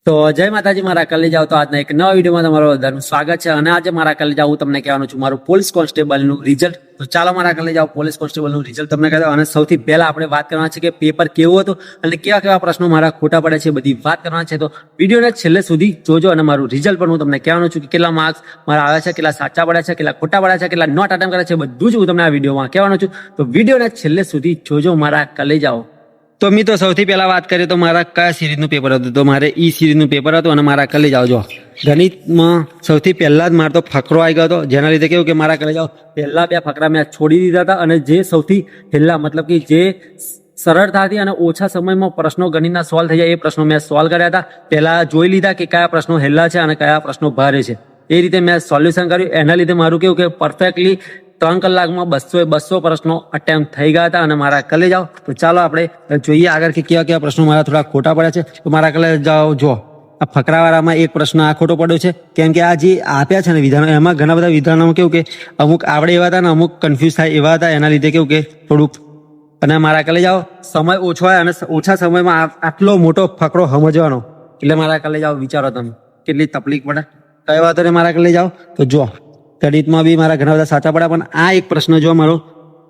તો જય માતાજી, મારા કલેજાઓ. તો આજના એક નવા વિડીયોમાં તમારું બધાનું સ્વાગત છે. અને આજે મારા કલેજાઓ હું તમને કહેવાનું છું મારું પોલીસ કોન્સ્ટેબલનું રિઝલ્ટ. તો ચાલો મારા કલેજાઓ પોલીસ કોન્સ્ટેબલનું રિઝલ્ટ તમને કહી દઉં. અને સૌથી પહેલા આપણે વાત કરવાના છે કે પેપર કેવું હતું અને કેવા કેવા પ્રશ્નો મારા ખોટા પડે છે, બધી વાત કરવાના છે. તો વિડીયોને છેલ્લે સુધી જોજો અને મારું રિઝલ્ટ પણ હું તમને કહેવાનું છું કે કેટલા માર્ક્સ મારા આવ્યા છે, કેટલા સાચા પડ્યા છે, કેટલા ખોટા પડ્યા છે, કેટલા નોટ અટેમ્પ્ટ કર્યા છે, બધું જ હું તમને આ વિડીયોમાં કહેવાનું છું. તો વિડીયોને છેલ્લે સુધી જોજો મારા કલેજાઓ. તો મિત્રો સૌથી પહેલા વાત કરીએ તો મારા કયા સિરીઝનું પેપર હતું. તો મારે ઈ સિરીઝનું પેપર હતું અને મારા કલેજાઓ જો ગણિતમાં સૌથી પહેલા જ મારો તો ફકરો આવી ગયો હતો, જેના લીધે કેવું કે મારા કલેજાઓ પહેલા બે ફકરા મેં છોડી દીધા હતા અને જે સૌથી પહેલા મતલબ કે જે સરળતાથી અને ઓછા સમયમાં પ્રશ્નો ગણિતના સોલ્વ થઈ જાય એ પ્રશ્નો મેં સોલ્વ કર્યા હતા. પહેલા જોઈ લીધા કે કયા પ્રશ્નો હેલા છે અને કયા પ્રશ્નો ભારે છે, એ રીતે મેં સોલ્યુશન કર્યું. એના લીધે મારું કેવું કે પરફેક્ટલી 3 કલાકમાં 200 પ્રશ્નો અટેમ્પ્ટ થઈ ગયા હતા અને મારા કલેજાઓ. તો ચાલો આપણે જોઈએ આગળ કે કેવા કેવા પ્રશ્નો મારા થોડા ખોટા પડ્યા છે. તો મારા કલેજાઓ જો આ ફકરાવાળામાં એક પ્રશ્ન આ ખોટો પડ્યો છે, કેમ કે આ જે આપ્યા છે ને વિધાનો, એમાં ઘણા બધા વિધાનોમાં કેવું કે અમુક આવડે એવા હતા ને અમુક કન્ફ્યુઝ થાય એવા હતા, એના લીધે કેવું કે થોડુંક. અને મારા કલેજાઓ સમય ઓછો હોય અને ઓછા સમયમાં આટલો મોટો ફકરો સમજવાનો, એટલે મારા કલેજાઓ વિચારો તમે કેટલી તકલીફ પડે. કઈ વાતો ને મારા કલેજાઓ. તો જો ગણિતમાં બી મારા ઘણા બધા સાચા પડ્યા, પણ આ એક પ્રશ્ન જો મારો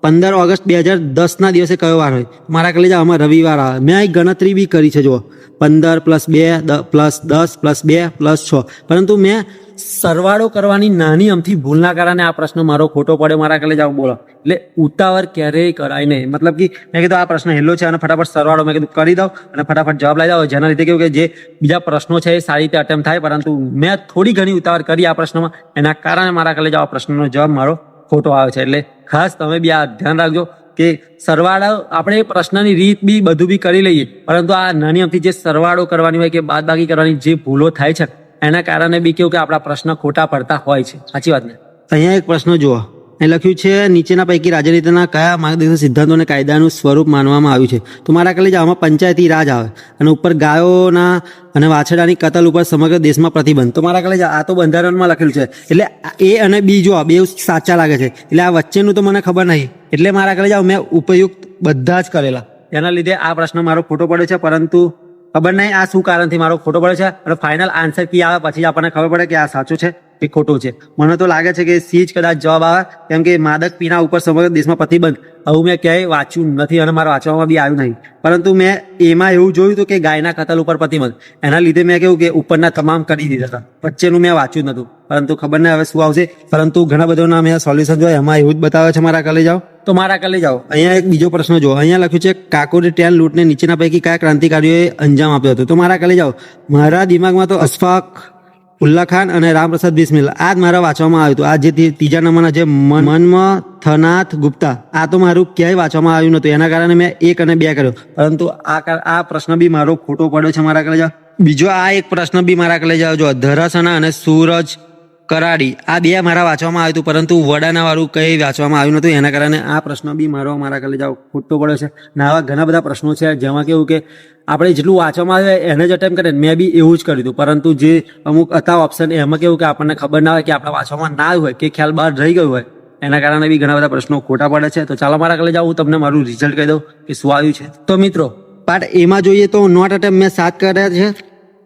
15 ઓગસ્ટ 2010 દિવસે કયો વાર હોય. મારા કલેજા આમાં રવિવાર આવે. મેં એક ગણતરી બી કરી છે, જુઓ 15 + 2 + 10 + 2 + 6, પરંતુ મેં સરવાળો કરવાની નાની અમથી ભૂલના કારણે આ પ્રશ્ન મારો ખોટો પડ્યો મારા કલેજાઓ. બોલો, એટલે ઉતાવળ ક્યારેય કરાય નહીં. મતલબ કે મેં કીધું આ પ્રશ્ન હેલો છે અને ફટાફટ સરવાળો મેં કીધું કરી દઉં અને ફટાફટ જવાબ લઈ જાઓ, જેના લીધે કેવું કે જે બીજા પ્રશ્નો છે એ સારી રીતે અટેમ્પ્ટ થાય, પરંતુ મેં થોડી ઘણી ઉતાવળ કરી આ પ્રશ્નમાં, એના કારણે મારા કલેજાઓ આ પ્રશ્નનો જવાબ મારો ખોટો આવે છે. એટલે ખાસ તમે બી આ ધ્યાન રાખજો કે સરવાળો આપણે પ્રશ્નની રીત બી બધું બી કરી લઈએ, પરંતુ આ નાની અમથી જે સરવાળો કરવાની હોય કે બાદબાકી કરવાની જે ભૂલો થાય છે એના કારણે બી કેવું કે આપણા પ્રશ્ન ખોટા પડતા હોય છે. સાચી વાત ને. અહીંયા એક પ્રશ્ન જુઓ, એ લખ્યું છે નીચેના પૈકી રાજનીતિના કયા માર્ગદર્શક સિદ્ધાંતો અને કાયદાનું સ્વરૂપ માનવામાં આવ્યું છે. તો મારા કલેજા આમાં પંચાયતી રાજ આવે અને ઉપર ગાયોના અને વાછરડાની કતલ ઉપર સમગ્ર દેશમાં પ્રતિબંધ. તો મારા કલેજા આ તો બંધારણમાં લખેલું છે, એટલે એ અને બી જો બે સાચા લાગે છે, એટલે આ વચ્ચેનું તો મને ખબર નહીં. એટલે મારા કલેજા મેં ઉપયુક્ત બધા જ કરેલા, એના લીધે આ પ્રશ્ન મારો ખોટો પડે છે, પરંતુ ખબર નહીં આ શું કારણથી મારો ખોટો પડે છે. અને ફાઇનલ આન્સર કી આવે પછી આપણને ખબર પડે કે આ સાચું છે કે ખોટું છે. મને તો લાગે છે કે સી જ કદાચ જવાબ આવે, કેમ કે માદક પીણા ઉપર સમગ્ર દેશમાં પ્રતિબંધ આવું મેં ક્યાંય વાંચ્યું નથી અને મારા વાંચવામાં બી આવ્યું નહીં. પરંતુ મેં એમાં એવું જોયું હતું કે ગાયના કતલ ઉપર પ્રતિબંધ, એના લીધે મેં કેવું કે ઉપરના તમામ કરી દીધા હતા, વચ્ચેનું મેં વાંચ્યું નતું. પરંતુ ખબર નહીં હવે શું આવશે, પરંતુ ઘણા બધાના મેં સોલ્યુશન જોયા, એમાં એવું જ બતાવે છે મારા કલેજાઓ. તો મારા કલેજાઓ અહીંયા એક બીજો પ્રશ્ન જો, અહીંયા લખ્યું છે કાકોરી ટ્રેન લૂંટને નીચેના પૈકી કયા ક્રાંતિકારીઓએ અંજામ આપ્યો હતો. તો મારા કલેજાઓ મારા દિમાગમાં તો અશફાક ઉલ્લા ખાન અને રામપ્રસાદ બિસ્મિલ આ જ મારા વાંચવામાં આવ્યું હતું. આ જે ત્રીજા નંબરના જે મન્મથનાથ ગુપ્તા, આ તો મારું ક્યાંય વાંચવામાં આવ્યું નતું, એના કારણે મેં 1 અને 2 કર્યો, પરંતુ આ પ્રશ્ન બી મારો ખોટો પડ્યો છે મારા કલેજા. બીજો આ એક પ્રશ્ન બી મારા કલેજા જો ધરાસણા અને સૂરજ કરાડી આ બે મારા વાંચવામાં આવ્યું હતું, પરંતુ વડાના વાળું કંઈ વાંચવામાં આવ્યું નતું, એના કારણે આ પ્રશ્ન બી મારા કલેજા ખોટો પડ્યો છે. અને આવા ઘણા બધા પ્રશ્નો છે જેમાં કેવું કે આપણે જેટલું વાંચવામાં આવે એને જ અટેમ્પ્ટ કરે. મેં બી એવું જ કર્યું હતું, પરંતુ જે અમુક હતા ઓપ્શન એમાં કેવું કે આપણને ખબર ના હોય કે આપણે વાંચવામાં ના હોય કે ખ્યાલ બહાર રહી ગયું હોય, એના કારણે બી ઘણા બધા પ્રશ્નો ખોટા પડે છે. તો ચાલો મારા કલેજા હું તમને મારું રિઝલ્ટ કહી દઉં કે શું આવ્યું છે. તો મિત્રો પાર્ટ એમાં જોઈએ તો નોટ અટેમ્પ્ટ મેં 7 કર્યા છે,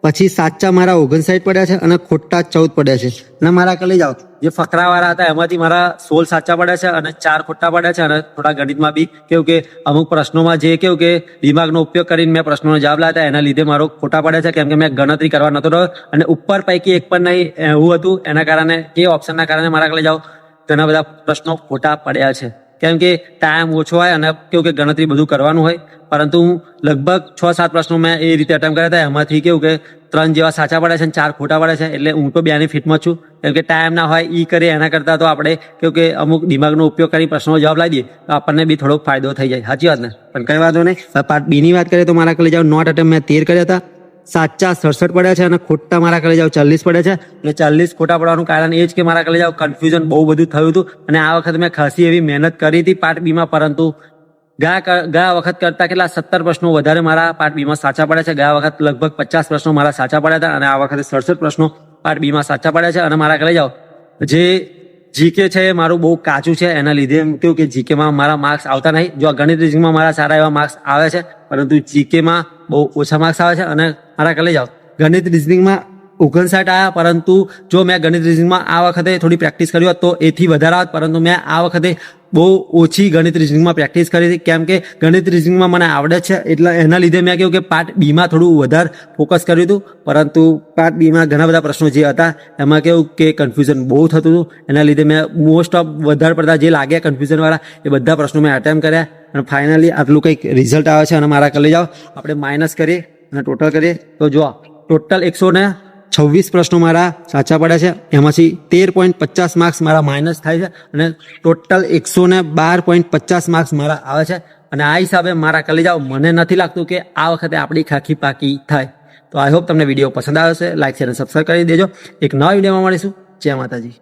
પછી સાચા મારા 59 પડ્યા છે અને ખોટા 14 પડ્યા છે. અને મારા કલેજાઓ જે ફકરાવાળા હતા એમાંથી મારા 16 સાચા પડ્યા છે અને 4 ખોટા પડ્યા છે. અને થોડા ગણિતમાં બી કેવું કે અમુક પ્રશ્નોમાં જે કેવું કે દિમાગનો ઉપયોગ કરીને મેં પ્રશ્નોનો જવાબ લાવ્યા હતા, એના લીધે મારો ખોટા પડ્યા છે, કેમ કે મેં ગણતરી કરવા નતો રહ્યો અને ઉપર પૈકી એક પણ નહીં એવું હતું, એના કારણે એ ઓપ્શનના કારણે મારા કલેજાઓ ઘણા બધા પ્રશ્નો ખોટા પડ્યા છે, કેમ કે ટાઈમ ઓછો હોય અને કેવું કે ગણતરી બધું કરવાનું હોય. પરંતુ લગભગ 6-7 પ્રશ્નો મેં એ રીતે અટેમ્પ્ટ કર્યા હતા, એમાંથી કેવું કે 3 જેવા સાચા પડ્યા છે અને 4 ખોટા પડ્યા છે. એટલે હું તો બેનિફિટમાં છું, કેમ કે ટાઈમ ના હોય ઈ કરીએ એના કરતાં તો આપણે કેવું કે અમુક દિમાગનો ઉપયોગ કરી પ્રશ્નનો જવાબ લાવી દઈએ તો આપણને બી થોડોક ફાયદો થઈ જાય. સાચી વાત ને. પણ કઈ વાંધો નહીં. પાર્ટ બી ની વાત કરીએ તો મારા કલેજાઓ નોટ અટેમ્પ્ટ મેં 13 કર્યા હતા, સાચા 67 પડ્યા છે અને ખોટા મારા કલેજાઓ 40 પડ્યા છે. એટલે 40 ખોટા પડવાનું કારણ એ જ કે મારા કલેજાઓ કન્ફ્યુઝન બહુ બધું થયું હતું અને આ વખતે મેં ખાસી એવી મહેનત કરી હતી પાર્ટ બીમાં, પરંતુ ગયા વખત કરતા કેટલા 17 પ્રશ્નો વધારે મારા પાર્ટ બીમાં સાચા પડ્યા છે. ગયા વખત લગભગ 50 પ્રશ્નો મારા સાચા પડ્યા હતા અને આ વખતે 67 પ્રશ્નો પાર્ટ બીમાં સાચા પડ્યા છે. અને મારા કલેજાઓ જે જીકે છે એ મારું બહુ કાચું છે, એના લીધે કેવું કે જીકેમાં મારા માર્ક્સ આવતા નહીં. જો ગણિત રીઝનિંગમાં મારા સારા એવા માર્ક્સ આવે છે, પરંતુ જીકેમાં બહુ ઓછા માર્ક્સ આવે છે. અને મારા કલેજાઓ ગણિત રિઝનિંગમાં 59 આવ્યા, પરંતુ જો મેં ગણિત રિઝનિંગમાં આ વખતે થોડી પ્રેક્ટિસ કરી હોત તો એથી વધારે આવત, પરંતુ મેં આ વખતે બહુ ઓછી ગણિત રિઝનિંગમાં પ્રેક્ટિસ કરી હતી, કેમ કે ગણિત રિઝનિંગમાં મને આવડે છે એટલે એના લીધે મેં કહ્યું કે પાર્ટ બીમાં થોડું વધારે ફોકસ કર્યું હતું, પરંતુ પાર્ટ બીમાં ઘણા બધા પ્રશ્નો જે હતા એમાં કેવું કે કન્ફ્યુઝન બહુ થતું હતું, એના લીધે મેં મોસ્ટ ઓફ વધારે પડતા જે લાગ્યા કન્ફ્યુઝનવાળા એ બધા પ્રશ્નો મેં અટેમ્પ કર્યા અને ફાઇનલી આટલું કંઈક રિઝલ્ટ આવે છે. અને મારા કરી જાઓ આપણે માઇનસ કરીએ અને ટોટલ કરીએ તો જો ટોટલ 126 પ્રશ્નો મારા સાચા પડ્યા છે, એમાંથી 13.50 માર્ક્સ મારા માઇનસ થાય છે અને ટોટલ 112.50 માર્ક્સ મારા આવે છે. અને આ હિસાબે મારા કરી જાઓ મને નથી લાગતું કે આ વખતે આપણી ખાખી પાકી થાય. તો આઈ હોપ તમને વિડીયો પસંદ આવ્યો છે. લાઈક શેર અને સબસ્ક્રાઈબ કરી દેજો. એક નવા વિડીયોમાં મળીશું. જય માતાજી.